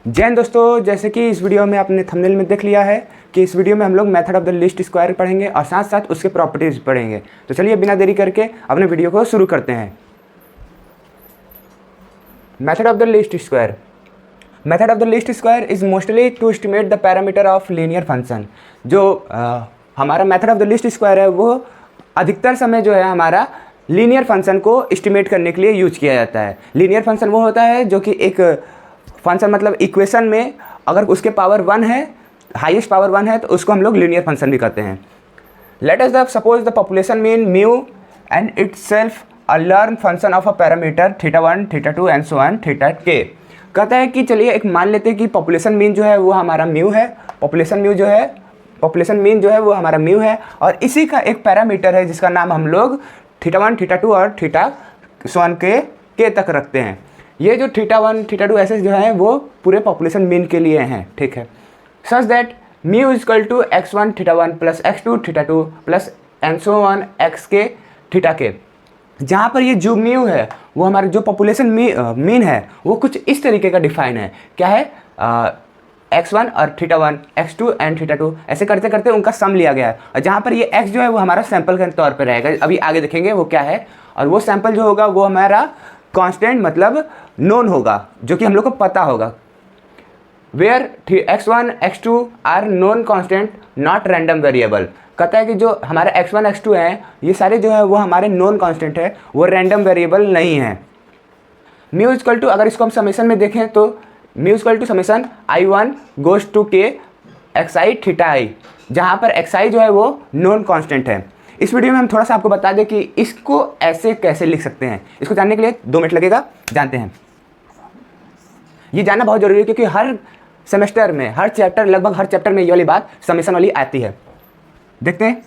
जय हिंद दोस्तों, जैसे कि इस वीडियो में आपने थंबनेल में देख लिया है कि इस वीडियो में हम लोग method of the least square पढ़ेंगे और साथ साथ उसके प्रॉपर्टीज पढ़ेंगे। तो चलिए बिना देरी करके अपने वीडियो को शुरू करते हैं। Method of the least square. Method of the least square is mostly to estimate the parameter of linear function. जो हमारा method of the least square है वो अधिकतर समय जो है हमारा लीनियर फंक्शन को एस्टिमेट करने के लिए यूज किया जाता है। लीनियर फंक्शन वो होता है जो कि एक फंक्शन मतलब इक्वेशन में अगर उसके पावर 1 है, हाईएस्ट पावर 1 है, तो उसको हम लोग लीनियर फंक्शन भी कहते हैं। Let us the suppose the population mean mu and itself a learn function of a parameter θ1 θ2 and so on θk। कहता है कि चलिए एक मान लेते हैं कि पॉपुलेशन मीन जो है वो हमारा म्यू है। पॉपुलेशन मीन जो है वो हमारा म्यू है और इसी का एक पैरामीटर है जिसका नाम हम लोग θ1 θ2 और θ सो ऑन के तक रखते हैं। ये जो θ1 θ2 ऐसे जो है वो पूरे पॉपुलेशन मीन के लिए हैं, ठीक है। Such that mu is equal to x1 θ1 plus x2 θ2 plus and so on xk θk। जहाँ पर ये जो म्यू है वो हमारे जो पॉपुलेशन मीन है वो कुछ इस तरीके का डिफाइन है। क्या है? x1 और θ1 x2 एंड θ2 ऐसे करते करते उनका सम लिया गया है और जहाँ पर ये x जो है वो हमारा सैंपल के तौर पर रहेगा। अभी आगे देखेंगे वो क्या है। और वो सैंपल जो होगा वो हमारा कांस्टेंट मतलब नोन होगा, जो कि हम लोग को पता होगा। Where x1 x2 are known constant not random variable. कहता है कि जो हमारे x1 x2 हैं ये सारे जो है वो हमारे नोन कांस्टेंट है, वो रैंडम वेरिएबल नहीं है। म्यू इक्वल टू, अगर इसको हम समेशन में देखें तो mu equal to summation i1 goes to k xi θi, जहाँ पर xi जो है वो नोन कांस्टेंट है। इस वीडियो में हम थोड़ा सा आपको बता दें कि इसको ऐसे कैसे लिख सकते हैं। इसको जानने के लिए 2 मिनट लगेगा, जानते हैं। ये जानना बहुत जरूरी है क्योंकि हर सेमेस्टर में लगभग हर चैप्टर में ये वाली बात समेशन वाली आती है। देखते हैं।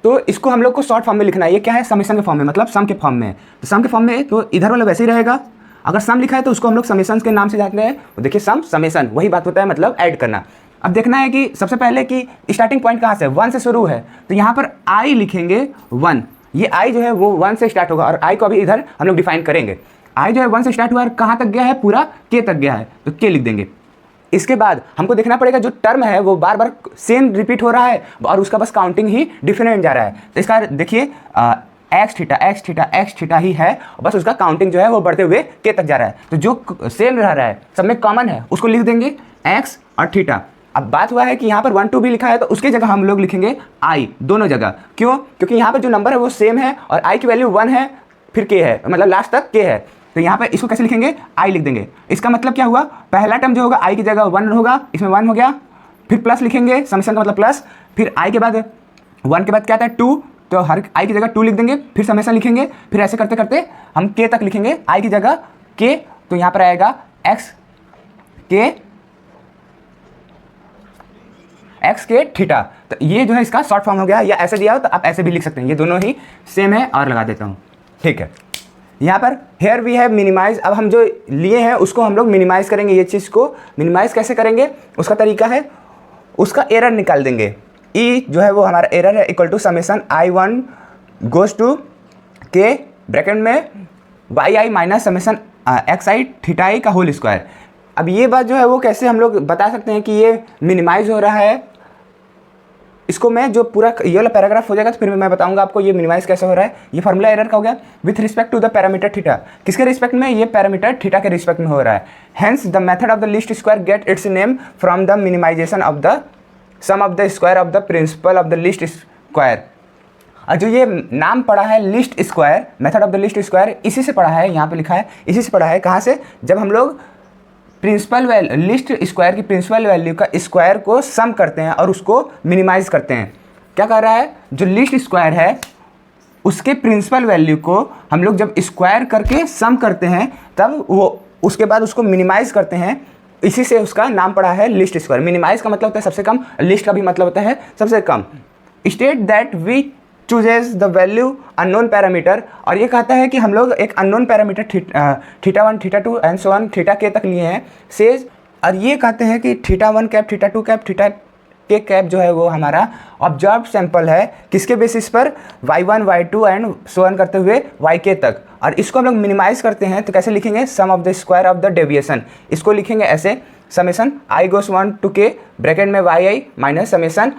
तो इसको हम लोग को शॉर्ट फॉर्म में लिखना है। ये क्या है? समेशन के फॉर्म में, मतलब सम के फॉर्म में। तो सम के फॉर्म में तो इधर वाला वैसे ही रहेगा। अगर सम लिखा है तो उसको हम लोग समेशन के नाम से जानते हैं। तो देखिए सम समेशन वही बात होता है, मतलब ऐड करना। अब देखना है कि सबसे पहले कि स्टार्टिंग पॉइंट कहाँ से, 1 से शुरू है। तो यहाँ पर i लिखेंगे 1। ये i जो है वो 1 से स्टार्ट होगा और i को अभी इधर हम लोग डिफाइन करेंगे। i जो है 1 से स्टार्ट हुआ और कहाँ तक गया है? पूरा k तक गया है, तो k लिख देंगे। इसके बाद हमको देखना पड़ेगा जो टर्म है वो बार बार सेम रिपीट हो रहा है और उसका बस काउंटिंग ही डिफरेंट जा रहा है। तो इसका देखिए x θ ही है, बस उसका काउंटिंग जो है वो बढ़ते हुए k तक जा रहा है। तो जो सेम रह रहा है, सब में कॉमन है, उसको लिख देंगे x और θ। अब बात हुआ है कि यहाँ पर 1 2 भी लिखा है तो उसके जगह हम लोग लिखेंगे i दोनों जगह। क्यों? क्योंकि यहाँ पर जो नंबर है वो सेम है और i की वैल्यू 1 है, फिर k है, मतलब लास्ट तक k है। तो यहाँ पर इसको कैसे लिखेंगे? i लिख देंगे। इसका मतलब क्या हुआ? पहला टर्म जो होगा i की जगह 1 होगा, इसमें 1 हो गया। फिर प्लस लिखेंगे, समेशन का मतलब प्लस। फिर i के बाद 1 के बाद क्या आता है? 2, तो हर i की जगह 2 लिख देंगे। फिर समेशन लिखेंगे, फिर ऐसे करते करते हम k तक लिखेंगे, i की जगह k। तो यहाँ पर आएगा x k θ। तो ये जो है इसका शॉर्ट फॉर्म हो गया। या ऐसे दिया हो तो आप ऐसे भी लिख सकते हैं, ये दोनों ही सेम है। और लगा देता हूँ, ठीक है। यहाँ पर हेयर वी हैव मिनिमाइज। अब हम जो लिए हैं उसको हम लोग मिनिमाइज करेंगे। ये चीज़ को मिनिमाइज कैसे करेंगे उसका तरीका है, उसका एरर निकाल देंगे। ई जो है वो हमारा एरर है equal to summation i1 goes to k bracket में yi minus summation xi θi का होल स्क्वायर। अब ये बात जो है वो कैसे हम लोग बता सकते हैं कि ये मिनिमाइज हो रहा है। इसको मैं जो पूरा ये वाला पैराग्राफ हो जाएगा तो फिर मैं बताऊंगा आपको ये मिनिमाइज कैसे हो रहा है। ये फार्मूला एरर का हो गया with respect to the parameter θ। किसके रिस्पेक्ट में? ये पैरामीटर θ के रिस्पेक्ट में हो रहा है। Hence the method of the least square get its name from the minimisation of the sum of the square of the principle of the least square. और जो ये नाम पड़ा है least square, method of the least square, इसी से पढ़ा है, यहाँ पे लिखा है इसी से पढ़ा है। कहाँ से? जब हम लोग प्रिंसिपल वैल्यू लीस्ट स्क्वायर की प्रिंसिपल वैल्यू का स्क्वायर को सम करते हैं और उसको मिनिमाइज करते हैं। क्या कर रहा है? जो लीस्ट स्क्वायर है उसके प्रिंसिपल वैल्यू को हम लोग जब स्क्वायर करके सम करते हैं तब वो उसके बाद उसको मिनिमाइज करते हैं। इसी से उसका नाम पड़ा है लीस्ट स्क्वायर। मिनिमाइज का मतलब होता है सबसे कम, लिस्ट का भी मतलब होता है सबसे कम। State that we chooses the value unknown parameter. और ये कहता है कि हम लोग एक unknown parameter θ1 θ2 and so on θk तक लिए हैं सेज। और ये कहते हैं कि θ1 कैप θ2 कैप θk के कैप जो है वो हमारा ऑब्जर्व सैंपल है, किसके बेसिस पर, y1 y2 and so on करते हुए yk तक। और इसको हम लोग मिनिमाइज करते हैं तो कैसे लिखेंगे, sum of the square of the deviation. इसको लिखेंगे ऐसे, summation i goes 1 to k bracket में yi minus summation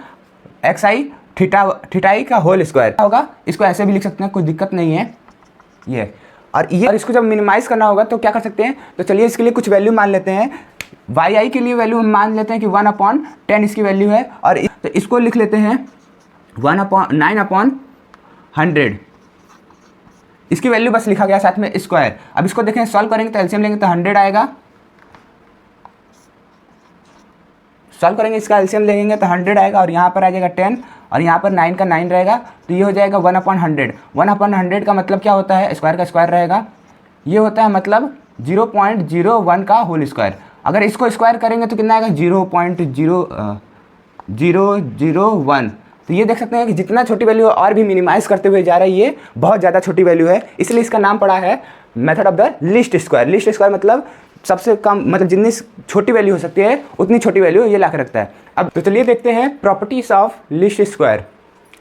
xi theta का होल स्क्वायर होगा। इसको ऐसे भी लिख सकते हैं, कोई दिक्कत नहीं है ये। और इसको जब मिनिमाइज करना होगा तो क्या कर सकते हैं, तो चलिए इसके लिए कुछ वैल्यू मान लेते हैं। yi के लिए वैल्यू मान लेते हैं कि 1/10 इसकी वैल्यू है, और तो इसको लिख लेते हैं 9/100। इसकी वैल्यू बस लिखा गया साथ में स्क्वायर। अब इसको देखें, सॉल्व करेंगे तो एलसीएम लेंगे तो 100 आएगा, सॉल्व करेंगे इसका एलसीएम लेंगे तो 100 आएगा, और यहाँ पर आ जाएगा 10 और यहाँ पर 9 का 9 रहेगा, तो ये हो जाएगा 1/100। 1/100 का मतलब क्या होता है, स्क्वायर का स्क्वायर रहेगा, ये होता है मतलब 0.01 का होल स्क्वायर। अगर इसको स्क्वायर करेंगे तो कितना आएगा, 0.0001। तो ये देख सकते हैं कि जितना छोटी वैल्यू और भी मिनिमाइज करते हुए जा रहा है, ये बहुत ज़्यादा छोटी वैल्यू है, इसलिए इसका नाम पड़ा है method of the least square. Least square मतलब सबसे कम, मतलब जितनी छोटी वैल्यू हो सकती है उतनी छोटी वैल्यू ये ला के रखता है। अब तो चलिए देखते हैं प्रॉपर्टीज ऑफ लीस्ट स्क्वायर।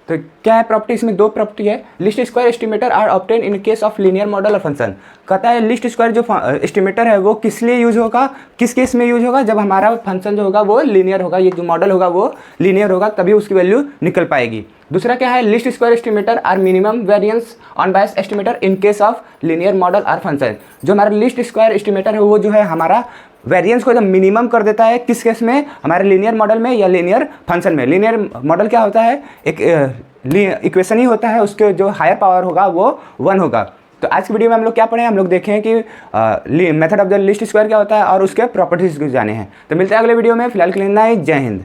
तो क्या है प्रॉपर्टी, इसमें दो प्रॉपर्टी है। Least square estimator are obtain in case of linear model और फंक्शन। कहता है लिस्ट स्क्वायर जो एस्टिमेटर है वो किस लिए यूज होगा, किस केस में यूज होगा, जब हमारा फंक्शन जो होगा वो लीनियर होगा, ये जो मॉडल होगा वो लीनियर होगा, तभी उसकी वैल्यू निकल पाएगी। दूसरा क्या है, least square estimator are minimum variance unbiased estimator in case of linear model और फंक्शन। जो हमारा लिस्ट स्क्वायर एस्टिमेटर है वो जो है हमारा वेरिएंस को जब मिनिमम कर देता है, किस केस में, हमारे लीनियर मॉडल में या लीनियर फंक्शन में। लीनियर मॉडल क्या होता है, एक इक्वेशन ही होता है, उसके जो हायर पावर होगा वो 1 होगा। तो आज की वीडियो में हम लोग क्या पढ़े, हम लोग देखें कि method of the list square क्या होता है और उसके प्रॉपर्टीज जाने हैं। तो मिलते हैं अगले वीडियो में, फिलहाल के लिए जय हिंद।